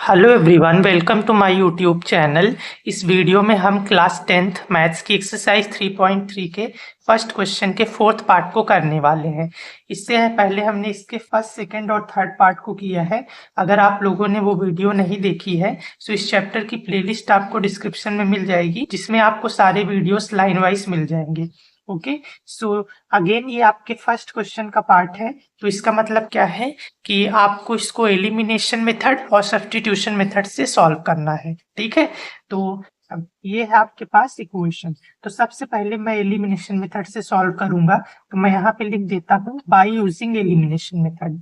Hello everyone, welcome to my YouTube channel. इस video में हम क्लास 10th मैथ्स की एक्सरसाइज 3.3 के फर्स्ट क्वेश्चन के फोर्थ पार्ट को करने वाले हैं। इससे पहले हमने इसके फर्स्ट, सेकंड और थर्ड पार्ट को किया है। अगर आप लोगों ने वो वीडियो नहीं देखी है तो इस चैप्टर की प्लेलिस्ट आपको डिस्क्रिप्शन में मिल जाएगी, जिसमें आपको सारे वीडियोस लाइन वाइज मिल जाएंगे। ओके, सो अगेन ये आपके फर्स्ट क्वेश्चन का पार्ट है। तो इसका मतलब क्या है कि आपको इसको एलिमिनेशन मेथड और सब्स्टिट्यूशन मेथड से सॉल्व करना है। ठीक है, तो अब ये है आपके पास इक्वेशन। तो सबसे पहले मैं एलिमिनेशन मेथड से सॉल्व करूंगा, तो मैं यहाँ पे लिख देता हूँ बाय यूजिंग एलिमिनेशन मेथड।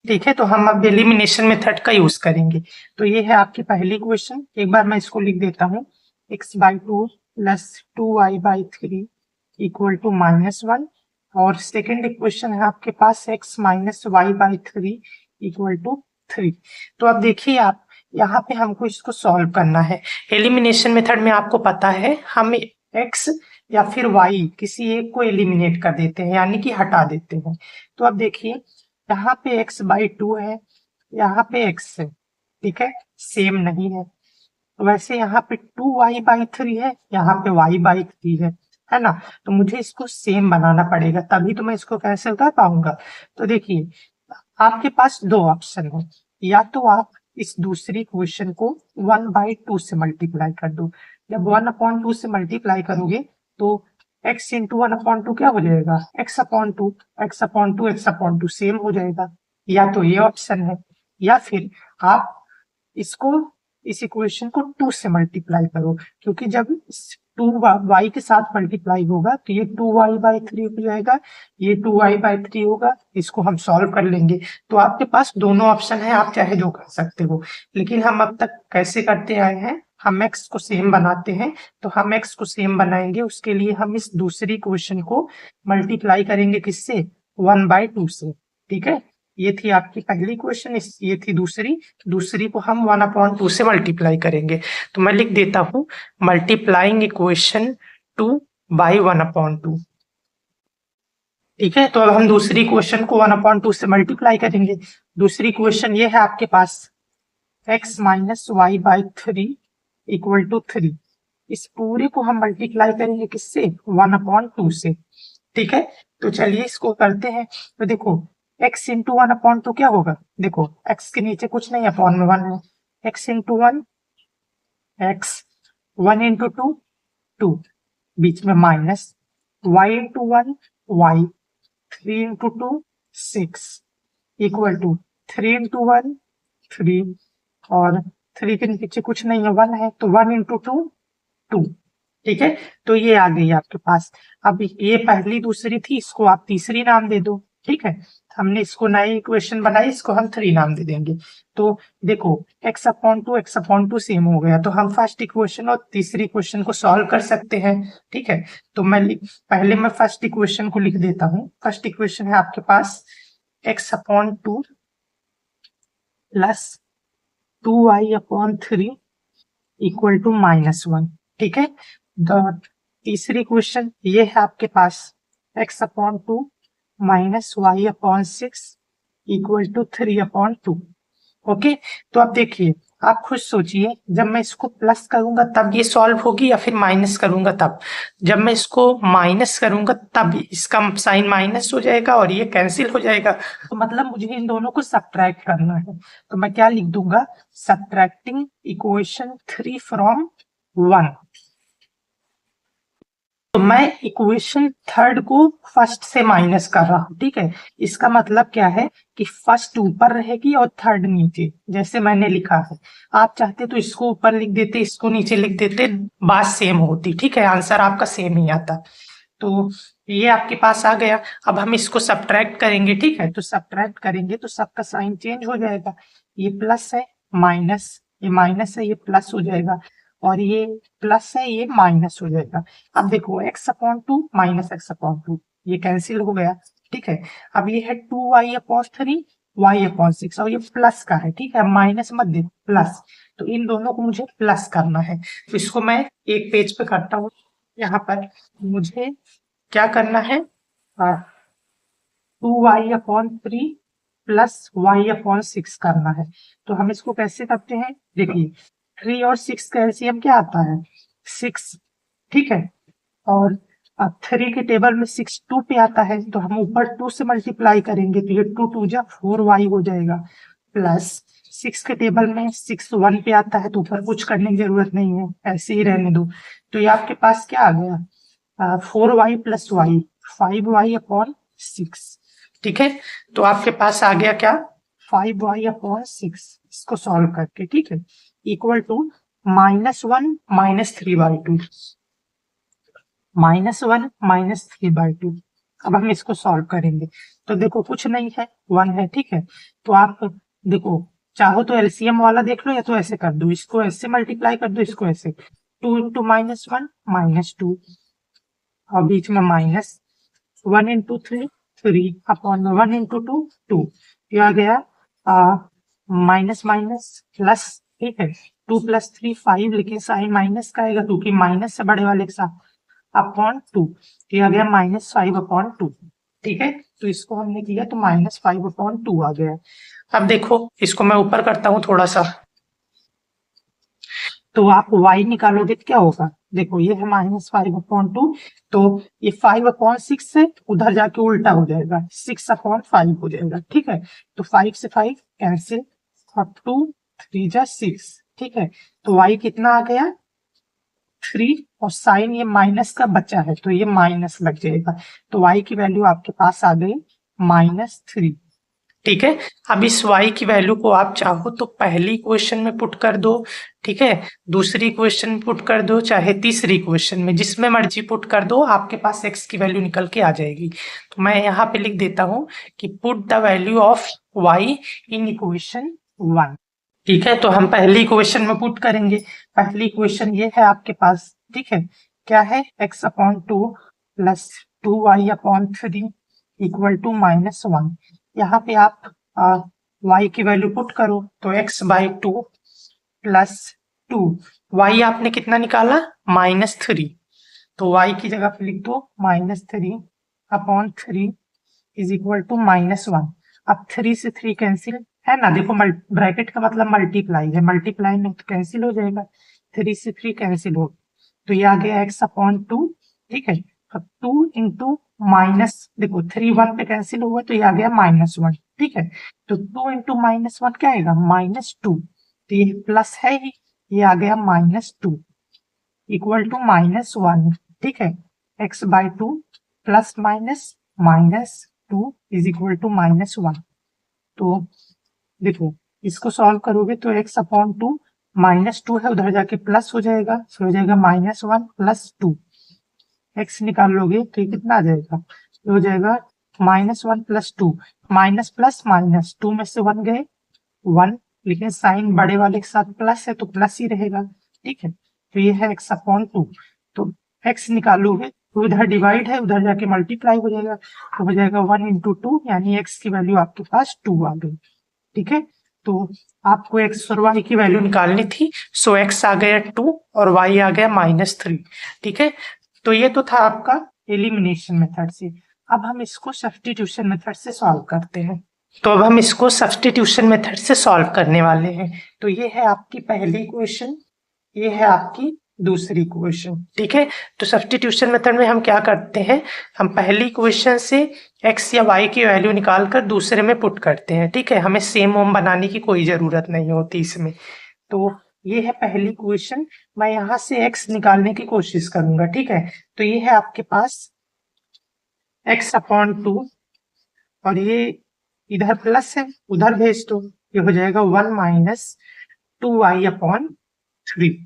ठीक है, तो हम अब एलिमिनेशन मेथड का यूज करेंगे। तो ये है आपकी पहली क्वेश्चन। एक बार मैं इसको लिख देता हूँ, x/2 plus 2y/3 equal to -1। और सेकेंड इक्वेशन है आपके पास x minus y/3 equal to 3। तो अब देखिए, आप यहाँ पे हमको इसको सॉल्व करना है। एलिमिनेशन मेथड में आपको पता है हम x या फिर y किसी एक को एलिमिनेट कर देते हैं, यानी कि हटा देते हैं। तो अब देखिए, यहाँ पे x/2 है, यहाँ पे x है। ठीक है, सेम नहीं है। वैसे यहाँ पे 2y/3 है, यहाँ पे y/3 है ना। तो मुझे इसको सेम बनाना पड़ेगा, तभी तो मैं इसको कैंसिल कर पाऊंगा। तो देखिए, आपके पास दो ऑप्शन है। या तो आप इस दूसरी क्वेश्चन को 1/2 से मल्टीप्लाई कर दो। जब 1/2 से मल्टीप्लाई करोगे तो x इंटू 1/2 क्या हो जाएगा, x/2। x/2 सेम हो जाएगा। या तो ये ऑप्शन है, या फिर आप इसको इस इक्वेशन को 2 से मल्टीप्लाई करो, क्योंकि जब 2 y के साथ मल्टीप्लाई होगा तो ये 2y/3 हो जाएगा, ये 2y/3 होगा। इसको हम सॉल्व कर लेंगे। तो आपके पास दोनों ऑप्शन है, आप चाहे जो कर सकते हो। लेकिन हम अब तक कैसे करते आए हैं, हम x को सेम बनाते हैं। तो हम x को सेम बनाएंगे, उसके लिए हम इस दूसरी क्वेश्चन को मल्टीप्लाई करेंगे किससे, 1/2 से। ठीक है, ये थी आपकी पहली क्वेश्चन, ये थी दूसरी। दूसरी को हम 1/2 से मल्टीप्लाई करेंगे। तो मैं लिख देता हूँ मल्टीप्लाइंग इक्वेशन 2 बाई 1/2। ठीक है, तो अब हम दूसरी क्वेश्चन को 1/2 से मल्टीप्लाई करेंगे। दूसरी क्वेश्चन ये है आपके पास, x minus y/3 equal to 3। इस पूरे को हम मल्टीप्लाई करेंगे किससे, 1/2 से। ठीक है, तो चलिए इसको करते हैं। तो देखो, x इंटू 1/2 क्या होगा, देखो x के नीचे कुछ नहीं, अपॉन में 1 है। x इंटू 1 x, 1 इंटू 2 2, बीच में minus, y into 1 y, 3 into 2 6 equal to 3 into 1 3, और 3 के नीचे कुछ नहीं है, 1 है, तो 1 इंटू 2 2। ठीक है, तो ये आ गई आपके पास। अब ये पहली दूसरी थी, इसको आप तीसरी नाम दे दो। ठीक है, हमने इसको नई इक्वेशन बनाई, इसको हम 3 नाम दे देंगे। तो देखो, x/2 सेम हो गया, तो हम फर्स्ट इक्वेशन और तीसरी इक्वेशन को सॉल्व कर सकते हैं। ठीक है, तो पहले मैं फर्स्ट इक्वेशन को लिख देता हूँ। फर्स्ट इक्वेशन है आपके पास x/2 plus 2y/3 equal to -1। ठीक है, तीसरी क्वेश्चन ये है आपके पास, x/2 minus y/6 equal to 3/2। Okay, तो अब देखिए, आप खुद सोचिए, जब मैं इसको प्लस करूंगा तब ये सॉल्व होगी, या फिर माइनस करूंगा तब। जब मैं इसको माइनस करूंगा तब इसका साइन माइनस हो जाएगा और ये कैंसिल हो जाएगा। तो मतलब मुझे इन दोनों को सब्ट्रैक्ट करना है। तो मैं क्या लिख दूंगा, सब्ट्रैक्टिंग इक्वेशन 3 फ्रॉम 1। तो मैं इक्वेशन थर्ड को फर्स्ट से माइनस कर रहा हूँ। ठीक है, इसका मतलब क्या है कि फर्स्ट ऊपर रहेगी और थर्ड नीचे, जैसे मैंने लिखा है। आप चाहते तो इसको ऊपर लिख देते, इसको नीचे लिख देते, बात सेम होती। ठीक है, आंसर आपका सेम ही आता। तो ये आपके पास आ गया। अब हम इसको सब्ट्रैक्ट करेंगे। ठीक है, तो सब्ट्रैक्ट करेंगे तो सबका साइन चेंज हो जाएगा। ये प्लस है, माइनस, ये माइनस है, ये प्लस हो जाएगा, और ये प्लस है, ये माइनस हो जाएगा। अब देखो, x/2 माइनस x/2 ये कैंसिल हो गया। ठीक है, अब ये है 2y/3 y/6, और ये प्लस का है। ठीक है, माइनस मत दे, प्लस। तो इन दोनों को मुझे प्लस करना है, तो इसको मैं एक पेज पे करता हूँ। यहाँ पर मुझे क्या करना है, 2y/3 प्लस वाई अपॉन 6 करना है। तो हम इसको कैसे करते हैं, देखिए 3 और 6 का एलसीएम क्या आता है 6, ठीक है। और अब 3 के टेबल में 6 2 पे आता है, तो हम ऊपर 2 से मल्टीप्लाई करेंगे, तो ये 2 2 जा 4y हो जाएगा, प्लस 6 के टेबल में 6 1 पे आता है, तो ऊपर कुछ करने की जरूरत नहीं है, ऐसे ही रहने दो। तो ये आपके पास क्या आ गया 4y plus Y 5y upon 6, ठीक है। तो आपके पास आ गया क्या 5y अपॉन 6, इसको सॉल्व करके, ठीक है, इक्वल टू -1 -3/2, -1 -3/2। अब हम इसको सॉल्व करेंगे, तो देखो कुछ नहीं है 1 है, ठीक है। तो आप देखो चाहो तो एलसीएम वाला देख लो, या तो ऐसे कर दो, इसको ऐसे मल्टीप्लाई कर दो, इसको ऐसे 2 इंटू -1 -2, और बीच में माइनस 1 इंटू 3 3 अपॉन 1 इंटू 2 2, ये आ गया माइनस माइनस प्लस, ठीक है, 2 + 3 5, लेकिन साइन माइनस का आएगा क्योंकि माइनस से बड़े वाले के साथ, अपॉन 2, ये आ गया -5/2, ठीक है। तो इसको हमने किया तो -5/2 आ गया। अब देखो इसको मैं ऊपर करता हूँ थोड़ा सा, तो आप y निकालोगे तो क्या होगा, देखो ये है -5/2, तो ये 5/6 से उधर जाके उल्टा हो जाएगा, 6/5 हो जाएगा, ठीक है। तो 5 से 5 कैंसिल, और 2 3 जा 6, ठीक है। तो y कितना आ गया 3, और साइन ये माइनस का बचा है, तो ये माइनस लग जाएगा, तो y की वैल्यू आपके पास आ गई -3, ठीक है। अब इस y की वैल्यू को आप चाहो तो पहली इक्वेशन में पुट कर दो, ठीक है, दूसरी इक्वेशन में पुट कर दो, चाहे तीसरी इक्वेशन में, जिसमें मर्जी पुट कर दो, आपके पास x की वैल्यू निकल के आ जाएगी। तो मैं यहाँ पे लिख देता हूँ कि put the value of y in equation 1, ठीक है। तो हम पहली इक्वेशन में पुट करेंगे, पहली इक्वेशन ये है आपके पास, ठीक है, क्या है x/2 plus 2y/3 equal to -1। यहाँ पे आप y की वैल्यू पुट करो, तो x/2 प्लस 2, y आपने कितना निकाला -3, तो y की जगह पे लिख दो -3/3 इज इक्वल टू -1। अब 3 से 3 कैंसिल है ना, देखो ब्रैकेट का मतलब मल्टीप्लाई है, मल्टीप्लाई में तो कैंसिल हो जाएगा, 3 से 3 कैंसिल हो, तो ये आ गया x/2, ठीक है। अब 2 इंटू माइनस, देखो 3 1 पे कैंसिल हुआ, तो ये आ गया -1, ठीक है। तो 2 इंटू -1 क्या आएगा -2, तो ये प्लस है ही, ये आ गया -2 इक्वल टू -1, ठीक है। x/2 plus -2 is equal to -1। तो देखो इसको सॉल्व करोगे तो x/2 -2 है, उधर जाके प्लस हो जाएगा, तो हो जाएगा -1 प्लस 2, x निकाल लोगे तो ये कितना आ जाएगा, ये हो जाएगा -1 प्लस 2, माइनस प्लस माइनस 2 में से 1 गए 1, लेकिन साइन बड़े वाले के साथ प्लस है तो प्लस ही रहेगा, ठीक है। तो ये है x/2, तो x निकालोगे तो उधर डिवाइड है, उधर जाके मल्टीप्लाई हो जाएगा, तो हो जाएगा 1 इंटू 2, यानी x की वैल्यू आपके पास 2 आ गई, ठीक है। तो आपको x और y की वैल्यू निकालनी थी, सो x आ गया 2 और y आ गया -3, ठीक है। तो ये तो था आपका एलिमिनेशन मेथड से। अब हम इसको सब्स्टिट्यूशन मेथड से सॉल्व करते हैं, तो अब हम इसको सब्स्टिट्यूशन मेथड से सॉल्व करने वाले हैं। तो ये है आपकी पहली इक्वेशन, ये है आपकी दूसरी इक्वेशन, ठीक है। तो सब्स्टिट्यूशन मेथड में हम क्या करते हैं, हम पहली इक्वेशन से x या y की वैल्यू निकाल कर दूसरे में पुट करते हैं, ठीक है, हमें सेम ओम बनाने की कोई जरूरत नहीं होती इसमें। तो ये है पहली इक्वेशन, मैं यहाँ से x निकालने की कोशिश करूंगा, ठीक है। तो ये है आपके पास x/2, और ये इधर प्लस है, उधर भेज दो, ये हो जाएगा 1 - 2y/3,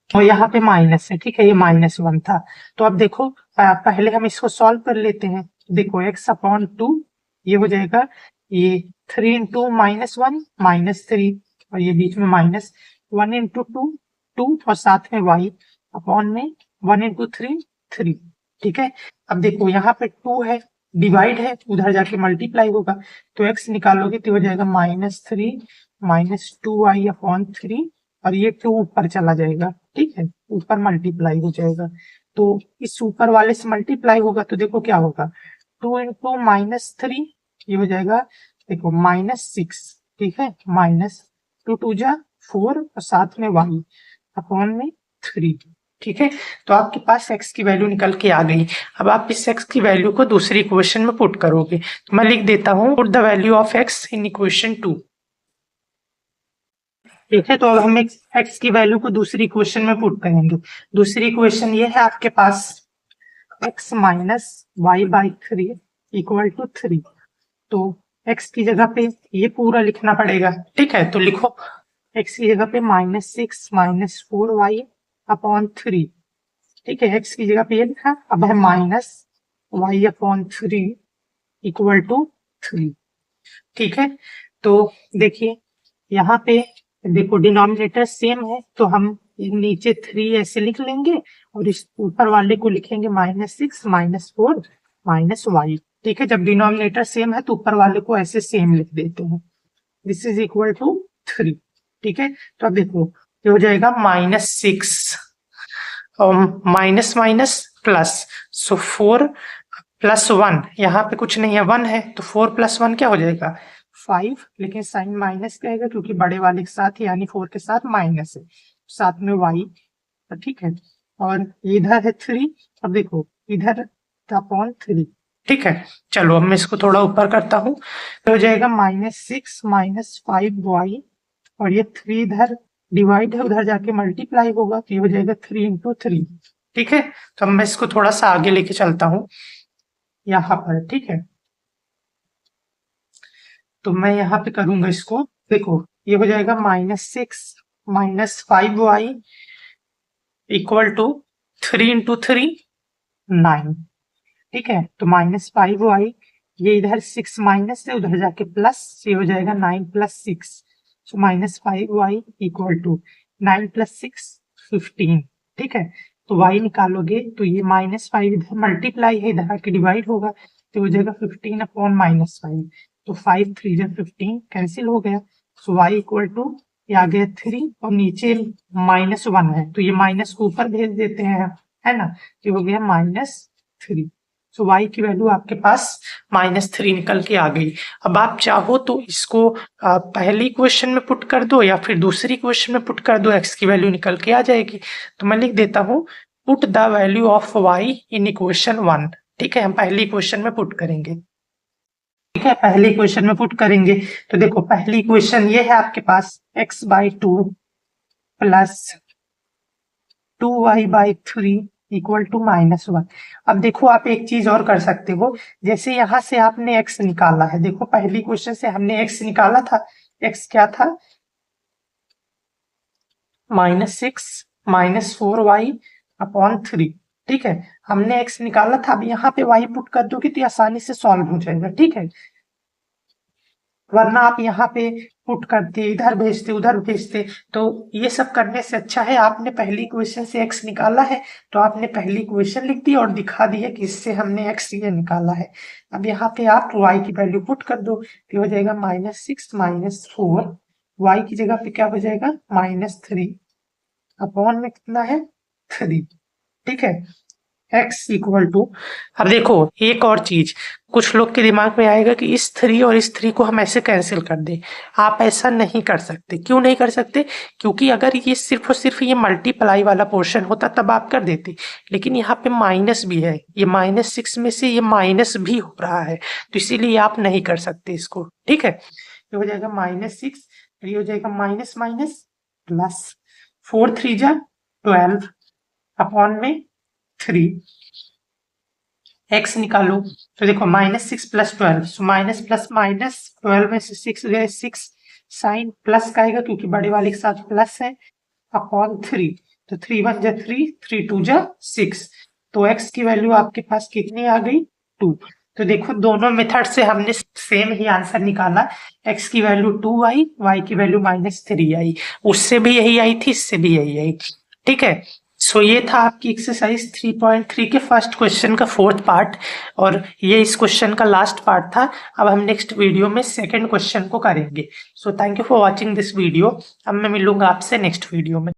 और यहाँ पे माइनस है, ठीक है, ये -1 था। तो अब देखो पहले हम इसको सॉल्व कर लेते हैं, देखो x/2 ये हो जाएगा, ये 3 इंटू -1 -3, और ये बीच में -1 इंटू 2 2, और साथ में y अपॉन में 1 इंटू 3 3, ठीक है। अब देखो यहाँ पे 2 है, डिवाइड है, उधर जाके मल्टीप्लाई होगा, तो x निकालोगे तो हो जाएगा -3 -2y/3, और ये 2 ऊपर चला जाएगा, ठीक है, ऊपर मल्टीप्लाई हो जाएगा, तो इस ऊपर वाले से मल्टीप्लाई होगा, तो देखो क्या होगा 2 इंटू -3, ये हो जाएगा देखो -6, ठीक है, -2 2 जा 4 और साथ में 1 अपॉन में 3, ठीक है। तो आपके पास x की वैल्यू निकल के आ गई। अब आप इस x की वैल्यू को दूसरी इक्वेशन में पुट करोगे, तो मैं लिख देता हूँ put the value of x in equation 2, ठीक है। तो अब हम x की वैल्यू को दूसरी इक्वेशन में पुट करेंगे। दूसरी इक्वेशन ये है आपके पास x minus y by 3 equal to 3। तो x की जगह पे ये पूरा लिखना पड़ेगा, ठीक है। तो लिखो x की जगह पे -6 -4y अपॉन 3, ठीक है। x की जगह पे ये लिखा, अब है -y अपॉन 3 इक्वल टू 3, ठीक है। तो देखिए यहाँ पे देखो डिनोमिनेटर सेम है, तो हम नीचे 3 ऐसे लिख लेंगे और इस ऊपर वाले को लिखेंगे -6 -4 -y, ठीक है। जब डिनोमिनेटर सेम है तो ऊपर वाले को ऐसे सेम लिख देते हैं। दिस इज इक्वल टू 3, ठीक है। तो अब देखो ये हो जाएगा -6 माइनस माइनस प्लस, सो 4 प्लस 1, यहाँ पे कुछ नहीं है 1 है, तो 4 प्लस 1 क्या हो जाएगा 5, लेकिन साइन माइनस का आएगा क्योंकि बड़े वाले के साथ यानी 4 के साथ माइनस है, साथ में y, ठीक है। और इधर है 3, अब देखो इधर अपॉन 3, ठीक है। चलो अब मैं इसको थोड़ा ऊपर करता हूँ, तो हो जाएगा -6 -5y और ये 3 इधर डिवाइड है, उधर जाके मल्टीप्लाई होगा, तो ये हो जाएगा 3 इंटू 3, ठीक है। तो अब मैं इसको थोड़ा सा आगे लेके चलता हूँ यहाँ पर, ठीक है। तो मैं यहाँ पे करूंगा इसको, देखो ये हो जाएगा -6 -5y इक्वल टू 3 इंटू 3 9, ठीक है। तो -5y, ये इधर 6 माइनस है, उधर जाके प्लस, ये हो जाएगा 9 plus 6, so -5y equal to 9 plus 6 15, ठीक है। तो y निकालोगे तो ये -5 इधर मल्टीप्लाई है, इधर आके डिवाइड होगा, तो हो जाएगा 15 अपॉन -5, तो 5 3 जा 15 कैंसिल हो गया, सो y इक्वल टू ये आ गया 3 और नीचे -1 है, तो ये माइनस को ऊपर भेज देते हैं, है ना। ये हो गया -3, सो y की वैल्यू आपके पास -3 निकल के आ गई। अब आप चाहो तो इसको पहली क्वेश्चन में पुट कर दो या फिर दूसरी क्वेश्चन में पुट कर दो, x की वैल्यू निकल के आ जाएगी। तो मैं लिख देता हूँ put the value of y in equation 1, ठीक है। हम पहली क्वेश्चन में पुट करेंगे, ठीक है, पहली क्वेश्चन में पुट करेंगे। तो देखो पहली क्वेश्चन ये है आपके पास x/2 plus 2y/3 equal to -1। अब देखो आप एक चीज और कर सकते हो, जैसे यहाँ से आपने x निकाला है, देखो पहली क्वेश्चन से हमने x निकाला था, x क्या था -6 -4y अपॉन 3, ठीक है। हमने x निकाला था, अब यहाँ पे y पुट कर दोगे तो आसानी से सॉल्व हो जाएगा, ठीक है। वरना आप यहाँ पे पुट करते इधर भेजते उधर भेजते, तो ये सब करने से अच्छा है आपने पहली क्वेश्चन से x निकाला है तो आपने पहली क्वेश्चन लिख दी और दिखा दिया कि इससे हमने x ये निकाला है। अब यहाँ पे आप y की वैल्यू पुट कर दो, तो हो जाएगा -6 -4, y की जगह पे क्या हो जाएगा -3 अपॉन में कितना है 3, ठीक है। x इक्वल टू, अब देखो एक और चीज कुछ लोग के दिमाग में आएगा कि इस 3 और इस 3 को हम ऐसे कैंसिल कर दें। आप ऐसा नहीं कर सकते। क्यों नहीं कर सकते? क्योंकि अगर ये सिर्फ और सिर्फ ये मल्टीप्लाई वाला पोर्शन होता तब आप कर देते, लेकिन यहाँ पे माइनस भी है, ये -6 में से ये माइनस भी हो रहा है, तो इसीलिए आप नहीं कर सकते इसको, ठीक है। ये हो जाएगा -6, ये हो जाएगा माइनस माइनस प्लस, 4 3 जा 12 अपॉन में 3, x निकालो, तो देखो -6 plus 12, so minus plus minus 12 में से 6 गए 6, साइन प्लस का आएगा क्योंकि बड़े वाले के साथ प्लस है, अपॉन 3, तो 3 1 जा 3 3 2 जा 6, तो x की वैल्यू आपके पास कितनी आ गई 2। तो देखो दोनों मेथड से हमने सेम ही आंसर निकाला, x की वैल्यू 2 आई, y की वैल्यू -3 आई, उससे भी यही आई थी, इससे भी यही आई, ठीक है। सो ये था आपकी एक्सरसाइज 3.3 के फर्स्ट क्वेश्चन का 4th पार्ट, और ये इस क्वेश्चन का लास्ट पार्ट था। अब हम नेक्स्ट वीडियो में सेकंड क्वेश्चन को करेंगे। So thank you for watching this video. अब मैं मिलूंगा आपसे नेक्स्ट वीडियो में।